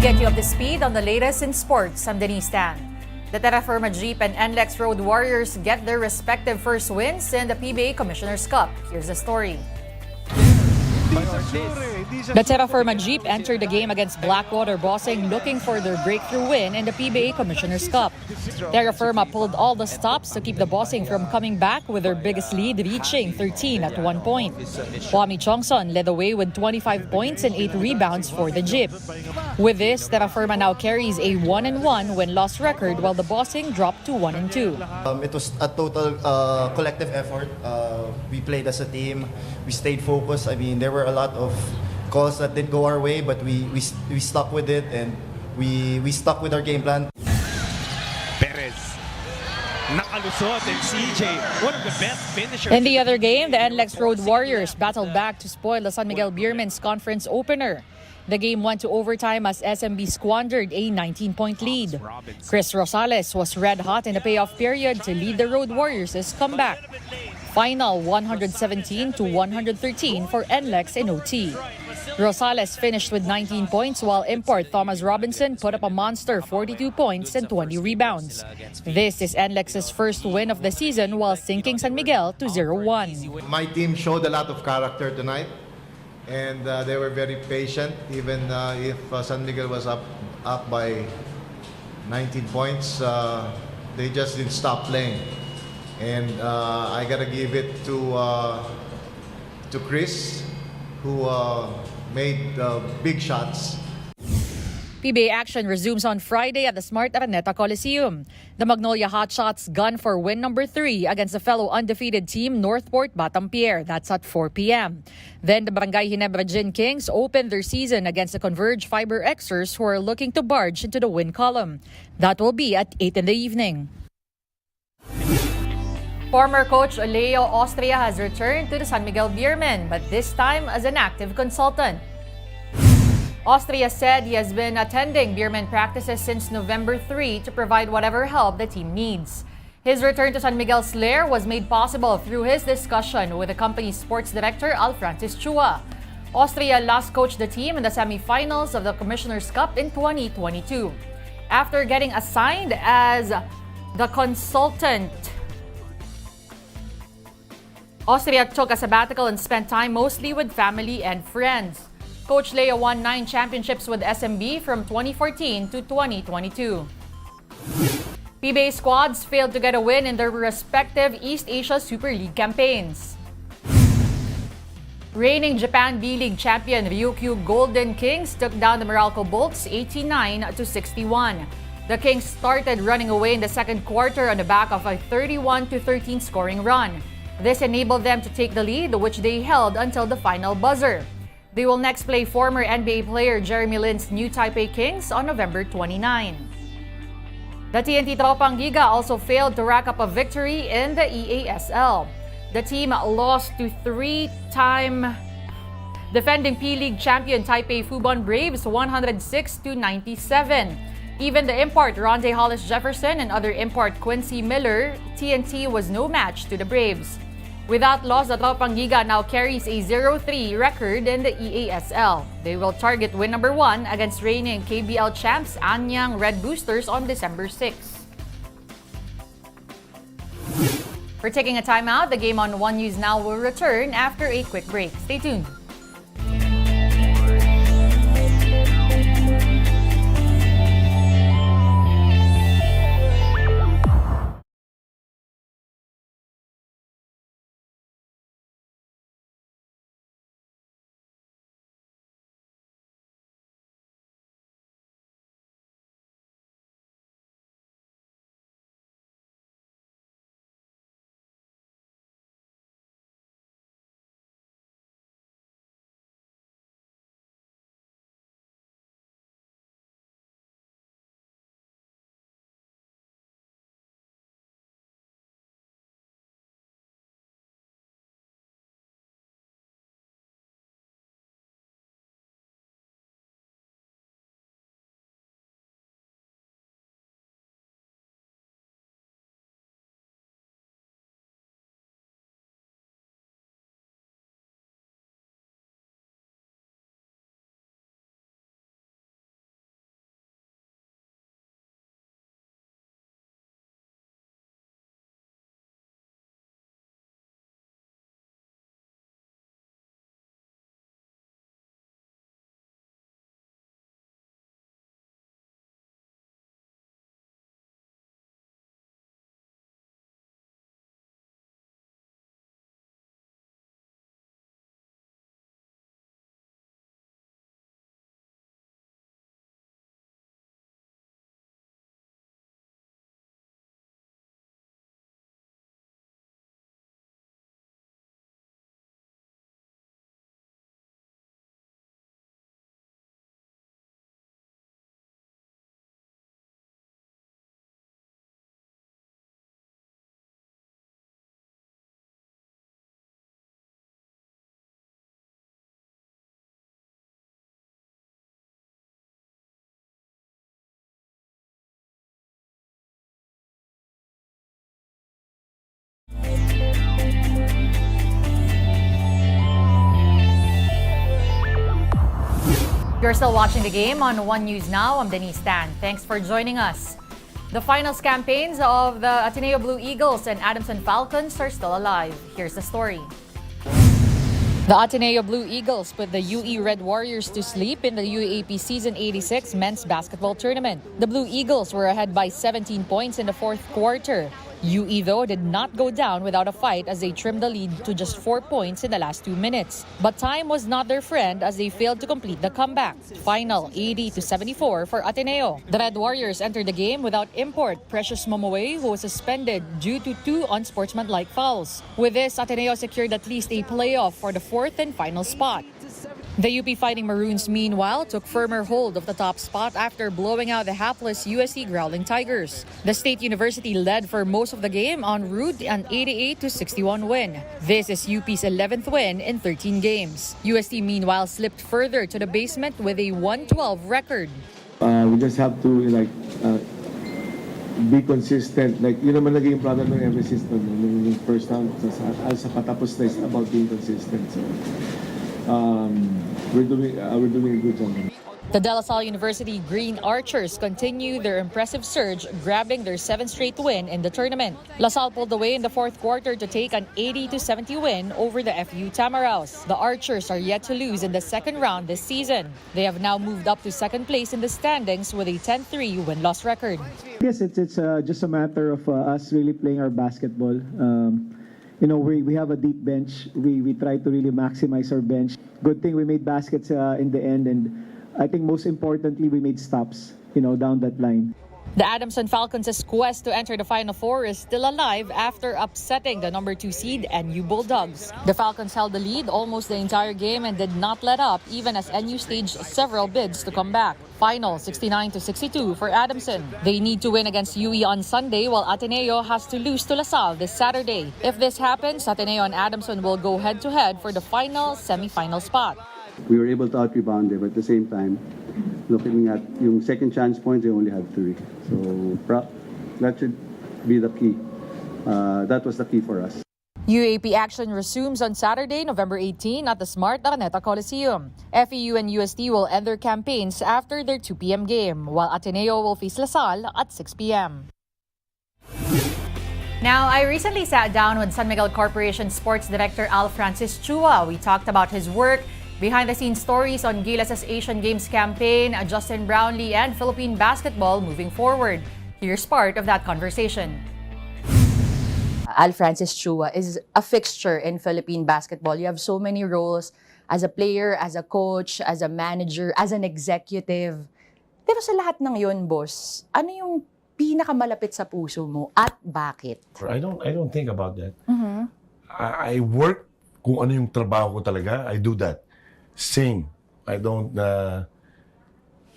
get you up to speed on the latest in sports. I'm Denise Tan. The Terrafirma Jeep and NLEX Road Warriors get their respective first wins in the PBA Commissioner's Cup. Here's the story. The Terrafirma Jeep entered the game against Blackwater Bossing looking for their breakthrough win in the PBA Commissioner's Cup. Terrafirma pulled all the stops to keep the Bossing from coming back with their biggest lead reaching 13 at 1 point. Kwame Chongson led the way with 25 points and 8 rebounds for the Jeep. With this, Terrafirma now carries a 1-1 win-loss record while the Bossing dropped to 1-2. It was a total collective effort. We played as a team. We stayed focused. I mean, there were a lot of calls that didn't go our way, but we stuck with it and we stuck with our game plan. Nakalusot and CJ, one of the best finishers. In the other game, the NLEX Road Warriors battled back to spoil the San Miguel Beermen's conference opener. The game went to overtime as SMB squandered a 19-point lead. Chris Rosales was red hot in the payoff period to lead the Road Warriors' comeback. Final 117-113 for NLEX in OT. Rosales finished with 19 points while import Thomas Robinson put up a monster 42 points and 20 rebounds. This is NLEX's first win of the season while sinking San Miguel to 0-1. My team showed a lot of character tonight and they were very patient even if San Miguel was up by 19 points. They just didn't stop playing. And I gotta give it to Chris, who made big shots. PBA action resumes on Friday at the Smart Araneta Coliseum. The Magnolia Hotshots gun for win number 3 against the fellow undefeated team Northport Batampierre. That's at 4 p.m. Then the Barangay Ginebra Gin Kings open their season against the Converge Fiber Xers who are looking to barge into the win column. That will be at 8 in the evening. Former coach Leo Austria has returned to the San Miguel Beermen, but this time as an active consultant. Austria said he has been attending Beermen practices since November 3 to provide whatever help the team needs. His return to San Miguel's lair was made possible through his discussion with the company's sports director Al Francis Chua. Austria last coached the team in the semifinals of the Commissioner's Cup in 2022. After getting assigned as the consultant, Austria took a sabbatical and spent time mostly with family and friends. Coach Leo won 9 championships with SMB from 2014 to 2022. PBA squads failed to get a win in their respective East Asia Super League campaigns. Reigning Japan B-League champion Ryukyu Golden Kings took down the Meralco Bolts 89-61. The Kings started running away in the second quarter on the back of a 31-13 scoring run. This enabled them to take the lead, which they held until the final buzzer. They will next play former NBA player Jeremy Lin's New Taipei Kings on November 29. The TNT Tropang Giga also failed to rack up a victory in the EASL. The team lost to 3-time defending P-League champion Taipei Fubon Braves 106-97. Even the import Ronde Hollis Jefferson and other import Quincy Miller, TNT was no match to the Braves. Without loss, the Tropang Giga now carries a 0-3 record in the EASL. They will target win number 1 against reigning KBL champs Anyang Red Boosters on December 6. We're taking a timeout. The game on One News Now will return after a quick break. Stay tuned. You're still watching the game on One News Now. I'm Denise Tan. Thanks for joining us. The finals campaigns of the Ateneo Blue Eagles and Adamson Falcons are still alive. Here's the story. The Ateneo Blue Eagles put the UE Red Warriors to sleep in the UAAP Season 86 men's basketball tournament. The Blue Eagles were ahead by 17 points in the fourth quarter. UE, though, did not go down without a fight as they trimmed the lead to just 4 points in the last 2 minutes. But time was not their friend as they failed to complete the comeback. Final 80-74 for Ateneo. The Red Warriors entered the game without import Precious Momoe, who was suspended due to 2 unsportsmanlike fouls. With this, Ateneo secured at least a playoff for the fourth and final spot. The UP Fighting Maroons, meanwhile, took firmer hold of the top spot after blowing out the hapless UST Growling Tigers. The State University led for most of the game en route an 88-61 win. This is UP's 11th win in 13 games. UST, meanwhile, slipped further to the basement with a 112 record. We just have to be consistent. Yun naman naging problem ng emphasis ng first round. Sa patapos na is about being consistent. So, we're doing a good job. The De La Salle University Green Archers continue their impressive surge, grabbing their 7th straight win in the tournament. La Salle pulled away in the fourth quarter to take an 80-70 win over the FU Tamaraws. The Archers are yet to lose in the second round this season. They have now moved up to second place in the standings with a 10-3 win-loss record. I guess it's just a matter of us really playing our basketball. We have a deep bench. We try to really maximize our bench. Good thing we made baskets in the end, and I think most importantly, we made stops, down that line. The Adamson Falcons' quest to enter the Final Four is still alive after upsetting the number 2 seed NU Bulldogs. The Falcons held the lead almost the entire game and did not let up even as NU staged several bids to come back. Final 69-62 for Adamson. They need to win against UE on Sunday while Ateneo has to lose to La Salle this Saturday. If this happens, Ateneo and Adamson will go head-to-head for the final semi-final spot. We were able to out-rebound them, but at the same time, looking at yung second chance points, they only had 3. So that should be the key. That was the key for us. UAP action resumes on Saturday, November 18 at the Smart Araneta Coliseum. FEU and UST will end their campaigns after their 2 p.m. game, while Ateneo will face La Salle at 6 p.m. Now, I recently sat down with San Miguel Corporation Sports Director Al Francis Chua. We talked about his work, behind-the-scenes stories on Gilas' Asian Games campaign, Justin Brownlee, and Philippine basketball moving forward. Here's part of that conversation. Al Francis Chua is a fixture in Philippine basketball. You have so many roles as a player, as a coach, as a manager, as an executive. Pero sa lahat ng yun, boss, ano yung pinakamalapit sa puso mo at bakit? I don't think about that. Mm-hmm. I work kung ano yung trabaho ko talaga. I do that. Same. I don't,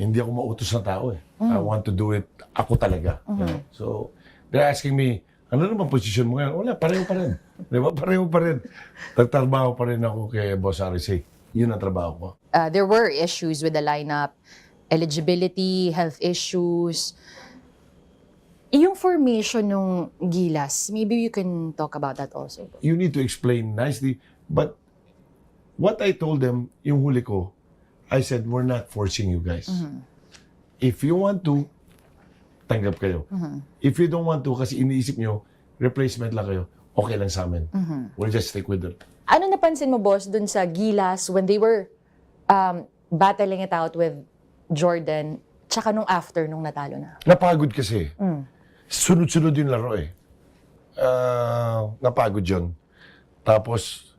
hindi ako mautos na tao eh. I want to do it ako talaga. You know? So, they're asking me, ano naman position mo ngayon? Wala, pareho pa rin. Di ba? Pareho pa rin. Nagtrabaho pa rin ako kay Boss RC. Yun ang trabaho ko. There were issues with the lineup, eligibility, health issues. Yung formation ng Gilas, maybe you can talk about that also. You need to explain nicely, but what I told them, yung huli ko, I said, we're not forcing you guys. If you want to, tanggap kayo. If you don't want to, kasi iniisip nyo, replacement lang kayo, okay lang sa amin. We'll just stick with it. Ano napansin mo, boss, dun sa Gilas when they were battling it out with Jordan, tsaka nung after, nung natalo na? Napagod kasi. Sunod-sunod yung laro eh. Napagod yun. Tapos,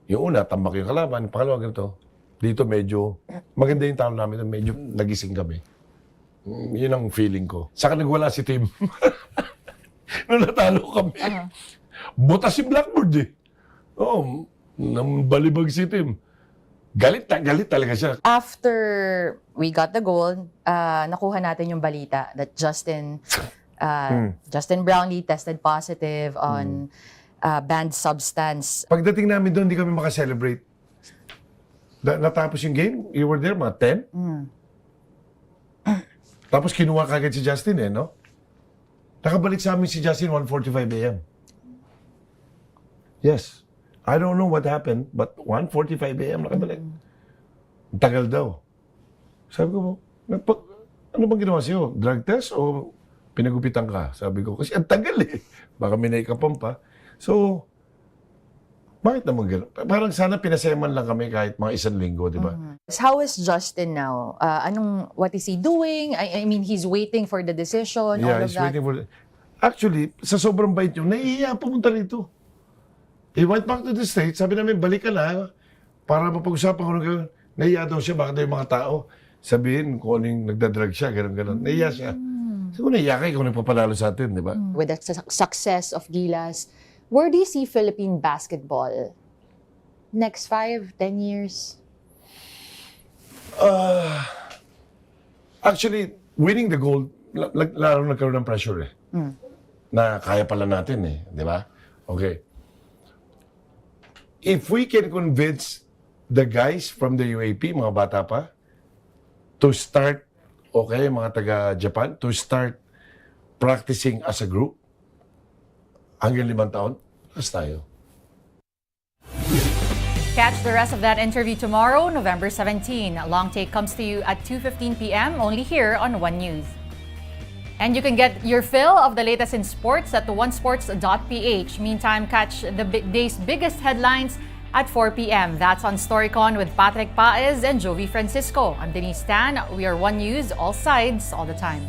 yung una, tambak yung kalaban. Yung pangalawa, ganito. Dito medyo, maganda yung talo namin, medyo nagising kami. Yun ang feeling ko. Saka nagwala si Tim. Nung natalo kami. Butas si Blackboard eh. Oo, nang balibag si Tim. Galit talaga siya. After we got the goal, nakuha natin yung balita that Justin Brownlee tested positive on banned substance. Pagdating namin doon, hindi kami makaselebrate. Natapos yung game, you were there, mga 10. Tapos kinuha kagad si Justin eh, no? Nakabalik sa amin si Justin 1:45 a.m. Yes. I don't know what happened, but 1:45 a.m. nakabalik. Tagal daw. Sabi ko, ano bang ginawa sa'yo? Drug test o pinagupitan ka? Sabi ko, kasi ang tagal eh. Baka may naikapam pa. So, bakit naman gano'n? Parang sana pinaseman lang kami kahit mga 1 linggo, di ba? How is Justin now? What is he doing? I mean, he's waiting for the decision, all Yeah, of he's that. waiting for... Actually, sa sobrang bait nyo, nahihiya pumunta rito. He went back to the States, sabi namin, balik ka na para mapag-usapan ko ng nahihiya daw siya, bakit daw yung mga tao sabihin kung ano yung nagdadrag siya, gano'n. Nahihiya siya. So, kung nahihiya ka, ikaw nagpapalalo sa atin, di ba? With the success of Gilas, where do you see Philippine basketball next 5, 10 years? Actually, winning the gold, lalo nagkaroon ng pressure eh. Na kaya pala natin eh, di ba? Okay. If we can convince the guys from the UAP, mga bata pa, to start, okay, mga taga-Japan, to start practicing as a group, hanggang 5 taon, as tayo. Catch the rest of that interview tomorrow, November 17. Long Take comes to you at 2:15 p.m. only here on One News. And you can get your fill of the latest in sports at onesports.ph. Meantime, catch the day's biggest headlines at 4 p.m. That's on Storycon with Patrick Paez and Jovi Francisco. I'm Denise Tan. We are One News, all sides, all the time.